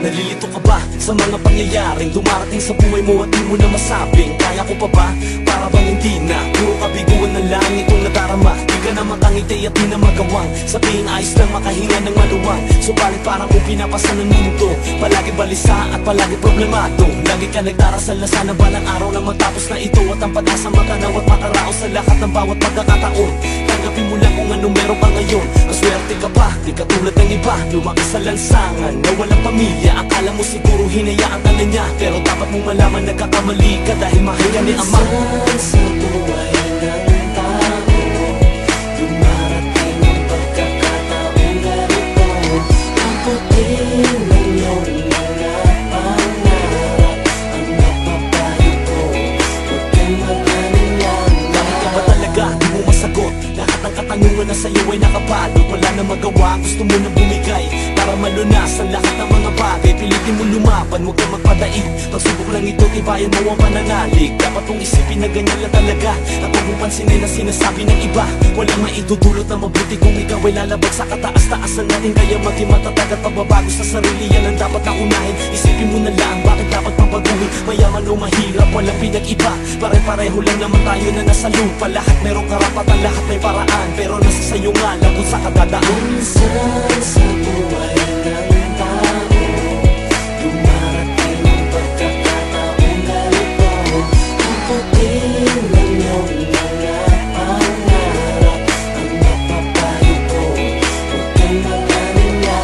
Nalilito ka ba sa mga pangyayaring dumarating sa buhay mo at di mo na masabing kaya ko pa ba? Para bang hindi na puro kabiguan na lang itong nadarama. Di ka na makangiti at di na magawang sabihin ayos lang makahinga ng maluwang. Subalit parang kung pinapasan ng mundo, palagi balisa at palagi problemado. Lagi ka nagdarasal na sana balang araw na matapos na ito at ang pag-asa makanaw at makaraos sa lahat ng bawat pagkakataon. Tanggapin mo lang kung anong meron pa ngayon. Maswerte ka pa, di ka tulad ng iba. Lumaki sa lansangan na walang pamilya. Akala mo siguro hinayaan ka na niya, pero dapat mong malaman nagkakamali ka dahil mahal ka ni Ama. Minsan sa buhay ng tao, dumarating ang pagkakataong ganito. Taputin ng iyong mga pangarap. Ang napapayo ko, huwag kang mag-alala. Bakit ka ba talaga di mo masagot? Lahat ng katanungan na sa'yo ay nakabalot. Wala na magawa, gusto mo na bumigay para malunasan lahat ng mga bagay. Pilitin mo lumaban, huwag kang magpadaig. Pagsubok lang ito, tibayan mo ang pananalig. Dapat mong isipin na ganyan lang talaga at huwag mong pansinin na sinasabi ng iba. Walang maitutulot na mabuti kung ikaw ay lalabag sa kataas-taasan natin. Kaya maging matatag at pagbabago sa sarili, yan ang dapat na unahin. Isipin mo na lang, bakit dapat pabaguhin? Mayaman o mahirap, walang pinag-iba. Pare-pareho lang naman tayo na nasa lupa. Lahat merong karapatan, lahat may paraan, pero nasa sayo nga lang kung sa kadadaan. Minsan sa buhay ng tao, dumarating ang pagkakataong ganito. Taputin ng iyong mga pangarap. Ang napapayo ko, huwag kang mag-alala.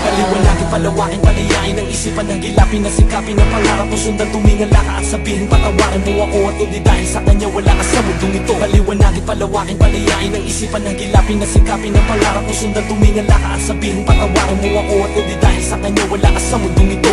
Paliwanagin, palawakin, palayain ang isipan ng gilapin na sikapin ang pangarap mo. Sundan, tumingala ka at sabihin patawarin mo ako at hindi dahil sa kanya wala ka sa mundong ito. Paliwanagin, palawakin, palayain ang isipan ng gilapin na sikapin ang pangarap mo. Sundan, tumingala ka at sabihin patawarin mo ako at hindi dahil sa kanya wala ka sa mundong ito.